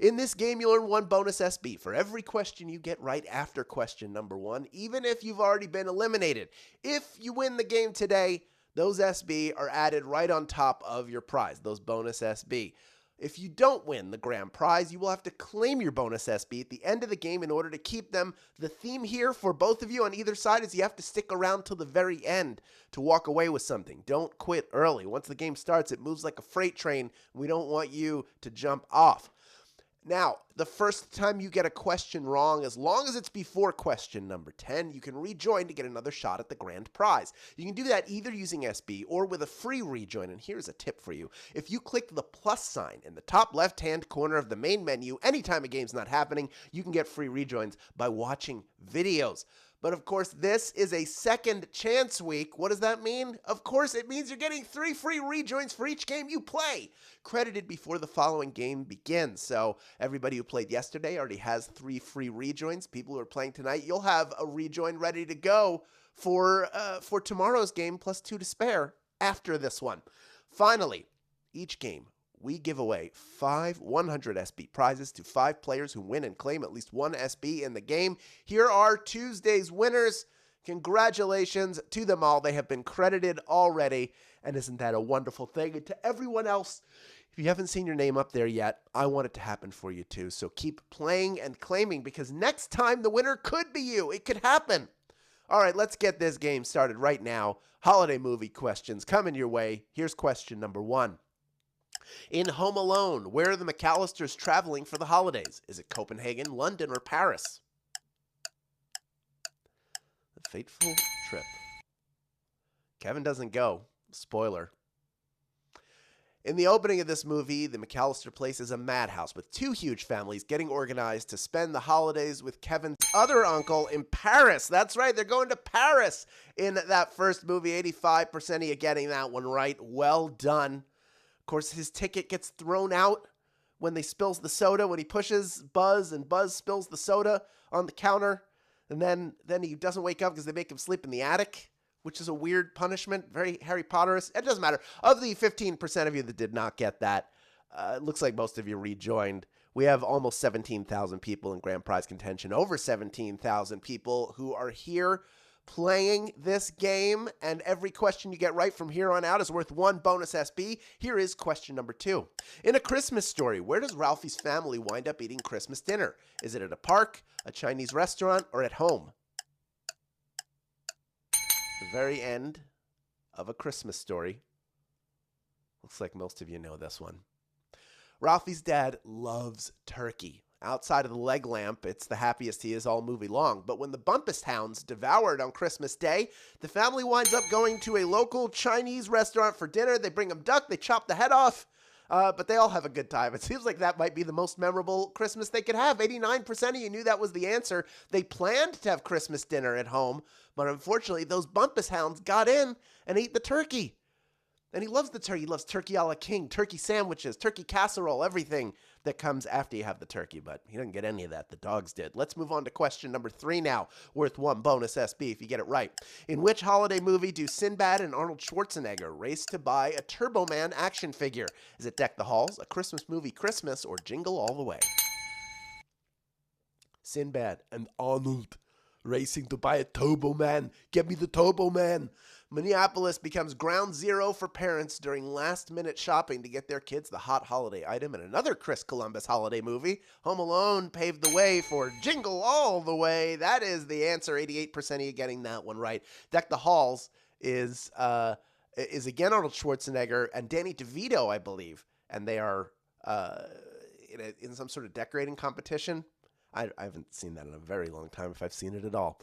In this game, you'll earn 1 bonus SB for every question you get right after question number 1, even if you've already been eliminated. If you win the game today, those SB are added right on top of your prize, those bonus SB. If you don't win the grand prize, you will have to claim your bonus SB at the end of the game in order to keep them. The theme here for both of you on either side is you have to stick around till the very end to walk away with something. Don't quit early. Once the game starts, it moves like a freight train. We don't want you to jump off. Now, the first time you get a question wrong, as long as it's before question number 10, you can rejoin to get another shot at the grand prize. You can do that either using SB or with a free rejoin. And here's a tip for you. If you click the plus sign in the top left-hand corner of the main menu, anytime a game's not happening, you can get free rejoins by watching videos. But of course, this is a second chance week. What does that mean? Of course, it means you're getting 3 free rejoins for each game you play, credited before the following game begins. So everybody who played yesterday already has 3 free rejoins. People who are playing tonight, you'll have a rejoin ready to go for tomorrow's game, plus 2 to spare after this one. Finally, each game, we give away 5 100 SB prizes to 5 players who win and claim at least 1 SB in the game. Here are Tuesday's winners. Congratulations to them all. They have been credited already. And isn't that a wonderful thing? And to everyone else, if you haven't seen your name up there yet, I want it to happen for you too. So keep playing and claiming, because next time the winner could be you. It could happen. All right, let's get this game started right now. Holiday movie questions coming your way. Here's question number 1. In Home Alone, where are the McAllisters traveling for the holidays? Is it Copenhagen, London, or Paris? The fateful trip. Kevin doesn't go. Spoiler. In the opening of this movie, the McAllister place is a madhouse with 2 huge families getting organized to spend the holidays with Kevin's other uncle in Paris. That's right, they're going to Paris in that first movie. 85% of you getting that one right. Well done. Of course, his ticket gets thrown out when they spills the soda, when he pushes Buzz and Buzz spills the soda on the counter. And then he doesn't wake up because they make him sleep in the attic, which is a weird punishment. Very Harry Potter-esque. It doesn't matter. Of the 15% of you that did not get that, it looks like most of you rejoined. We have almost 17,000 people in grand prize contention, over 17,000 people who are here playing this game, and every question you get right from here on out is worth 1 bonus SB. Here is question number 2. In A Christmas Story, where does Ralphie's family wind up eating Christmas dinner? Is it at a park, a Chinese restaurant, or at home? The very end of A Christmas Story. Looks like most of you know this one. Ralphie's dad loves turkey. Outside of the leg lamp, it's the happiest he is all movie long. But when the Bumpus hounds devour it on Christmas Day, the family winds up going to a local Chinese restaurant for dinner. They bring them duck, they chop the head off, but they all have a good time. It seems like that might be the most memorable Christmas they could have. 89% of you knew that was the answer. They planned to have Christmas dinner at home, but unfortunately, those Bumpus hounds got in and ate the turkey. And he loves the turkey. He loves turkey a la king, turkey sandwiches, turkey casserole, everything that comes after you have the turkey. But he doesn't get any of that. The dogs did. Let's move on to question number 3 now, worth 1 bonus SB if you get it right. In which holiday movie do Sinbad and Arnold Schwarzenegger race to buy a Turbo Man action figure? Is it Deck the Halls, A Christmas Movie Christmas, or Jingle All the Way? Sinbad and Arnold racing to buy a Turbo Man. Get me the Turbo Man. Minneapolis becomes ground zero for parents during last-minute shopping to get their kids the hot holiday item. In another Chris Columbus holiday movie, Home Alone paved the way for Jingle All the Way. That is the answer. 88% of you getting that one right. Deck the Halls is again Arnold Schwarzenegger and Danny DeVito, I believe, and they are in some sort of decorating competition. I haven't seen that in a very long time, if I've seen it at all.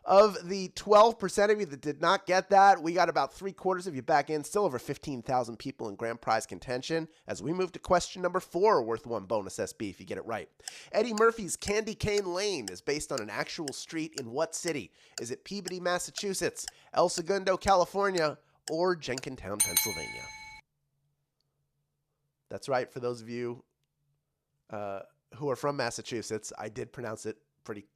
Of the 12% of you that did not get that, we got about 3/4 of you back in. Still over 15,000 people in grand prize contention. As we move to question number 4, worth 1 bonus SB if you get it right. Eddie Murphy's Candy Cane Lane is based on an actual street in what city? Is it Peabody, Massachusetts, El Segundo, California, or Jenkintown, Pennsylvania? That's right. For those of you who are from Massachusetts, I did pronounce it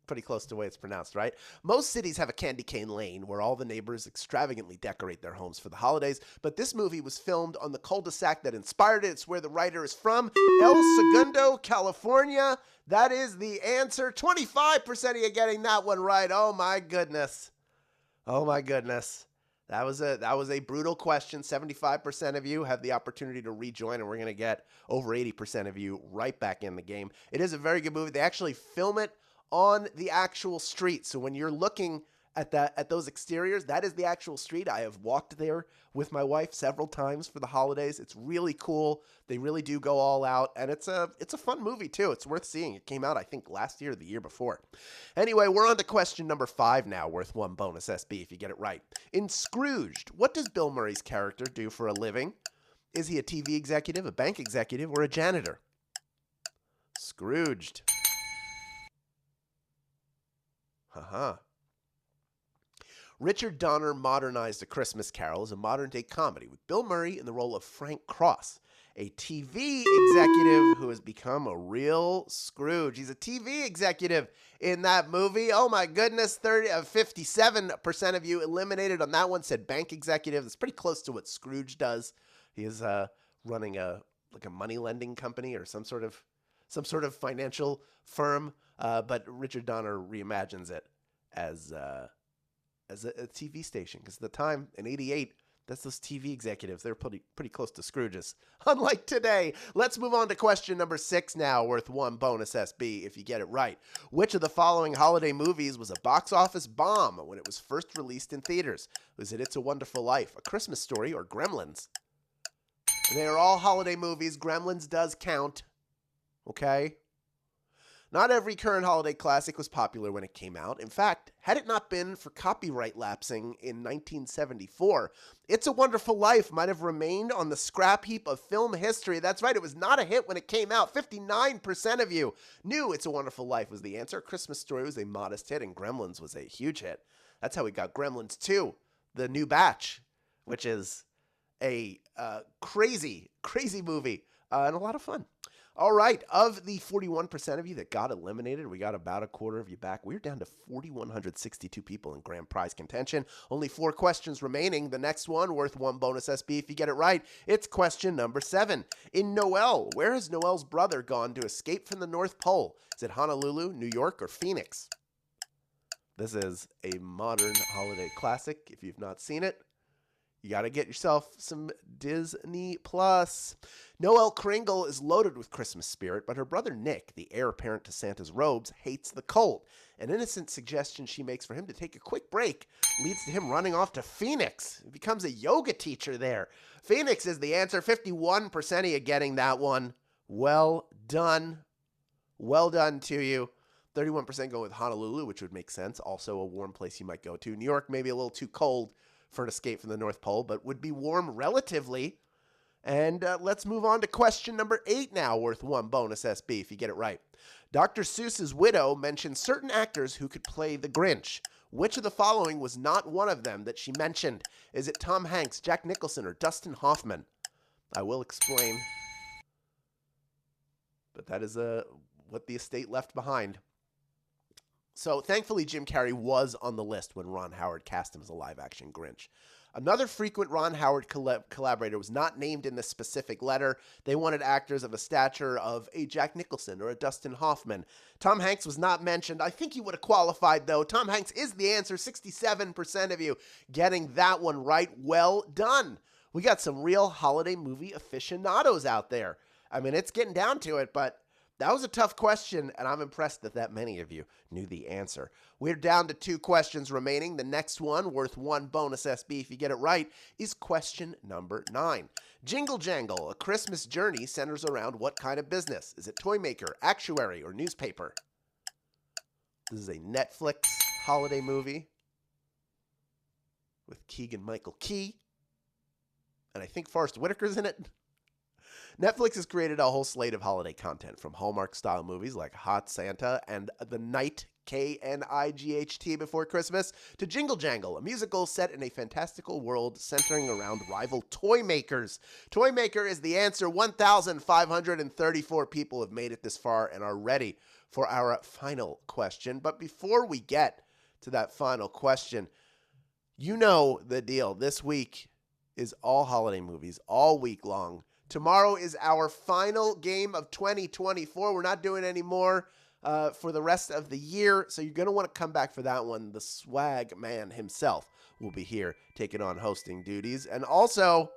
pretty close to the way it's pronounced, right? Most cities have a candy cane lane where all the neighbors extravagantly decorate their homes for the holidays, but this movie was filmed on the cul-de-sac that inspired it. It's where the writer is from, El Segundo, California. That is the answer. 25% of you getting that one right. Oh my goodness. Oh my goodness. That was a brutal question. 75% of you have the opportunity to rejoin, and we're going to get over 80% of you right back in the game. It is a very good movie. They actually film it on the actual street. So when you're looking at those exteriors, that is the actual street. I have walked there with my wife several times for the holidays. It's really cool. They really do go all out, and it's a fun movie too. It's worth seeing. It came out, I think, last year or the year before. Anyway, we're on to question number 5 now, worth 1 bonus SB if you get it right. In Scrooged, what does Bill Murray's character do for a living? Is he a TV executive, a bank executive, or a janitor? Scrooged. Haha. Richard Donner modernized A Christmas Carol as a modern-day comedy with Bill Murray in the role of Frank Cross, a TV executive who has become a real Scrooge. He's a TV executive in that movie. Oh my goodness, 57% of you eliminated on that one said bank executive. That's pretty close to what Scrooge does. He is running a money lending company or some sort of financial firm, but Richard Donner reimagines it as a TV station, because at the time in '88, that's those TV executives. They're pretty close to Scrooges. Unlike today. Let's move on to question number 6 now, worth 1 bonus SB if you get it right. Which of the following holiday movies was a box office bomb when it was first released in theaters? Was it It's a Wonderful Life, A Christmas Story, or Gremlins? They are all holiday movies. Gremlins does count. Okay? Not every current holiday classic was popular when it came out. In fact, had it not been for copyright lapsing in 1974, It's a Wonderful Life might have remained on the scrap heap of film history. That's right, it was not a hit when it came out. 59% of you knew It's a Wonderful Life was the answer. Christmas Story was a modest hit, and Gremlins was a huge hit. That's how we got Gremlins 2, the new batch, which is a crazy movie and a lot of fun. All right, of the 41% of you that got eliminated, we got about a quarter of you back. We're down to 4,162 people in grand prize contention. Only 4 questions remaining. The next one, worth 1 bonus SB if you get it right. It's question number 7. In Noel, where has Noel's brother gone to escape from the North Pole? Is it Honolulu, New York, or Phoenix? This is a modern holiday classic. If you've not seen it, you got to get yourself some Disney Plus. Noelle Kringle is loaded with Christmas spirit, but her brother Nick, the heir apparent to Santa's robes, hates the cold. An innocent suggestion she makes for him to take a quick break leads to him running off to Phoenix. He becomes a yoga teacher there. Phoenix is the answer. 51% of you getting that one. Well done. Well done to you. 31% go with Honolulu, which would make sense. Also a warm place you might go to. New York, maybe a little too cold for an escape from the North Pole, but would be warm relatively. And let's move on to question number 8 now, worth 1 bonus SB if you get it right. Dr. Seuss's widow mentioned certain actors who could play the Grinch. Which of the following was not one of them that she mentioned? Is it Tom Hanks, Jack Nicholson, or Dustin Hoffman? I will explain. But that is what the estate left behind. So thankfully, Jim Carrey was on the list when Ron Howard cast him as a live-action Grinch. Another frequent Ron Howard collaborator was not named in this specific letter. They wanted actors of a stature of a Jack Nicholson or a Dustin Hoffman. Tom Hanks was not mentioned. I think he would have qualified, though. Tom Hanks is the answer. 67% of you getting that one right. Well done. We got some real holiday movie aficionados out there. I mean, it's getting down to it, but that was a tough question, and I'm impressed that many of you knew the answer. We're down to 2 questions remaining. The next one, worth 1 bonus SB if you get it right, is question number 9. Jingle Jangle, A Christmas Journey centers around what kind of business? Is it toy maker, actuary, or newspaper? This is a Netflix holiday movie with Keegan-Michael Key, and I think Forrest Whitaker's in it. Netflix has created a whole slate of holiday content, from Hallmark-style movies like Hot Santa and The Night Knight before Christmas, to Jingle Jangle, a musical set in a fantastical world centering around rival toy makers. Toy Maker is the answer. 1,534 people have made it this far and are ready for our final question. But before we get to that final question, you know the deal. This week is all holiday movies, all week long. Tomorrow is our final game of 2024. We're not doing any more for the rest of the year, so you're going to want to come back for that one. The swag man himself will be here taking on hosting duties. And also,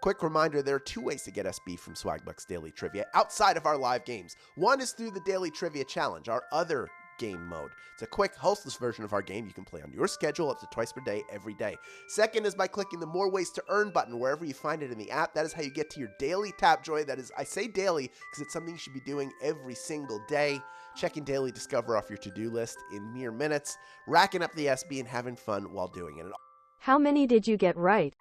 quick reminder, there are two ways to get SB from Swagbucks Daily Trivia outside of our live games. One is through the Daily Trivia Challenge, our other game mode. It's a quick, hostless version of our game you can play on your schedule up to twice per day, every day. Second is by clicking the More Ways to Earn button wherever you find it in the app. That is how you get to your daily Tapjoy. That is, I say daily because it's something you should be doing every single day. Checking Daily Discover off your to-do list in mere minutes, racking up the SB and having fun while doing it. How many did you get right?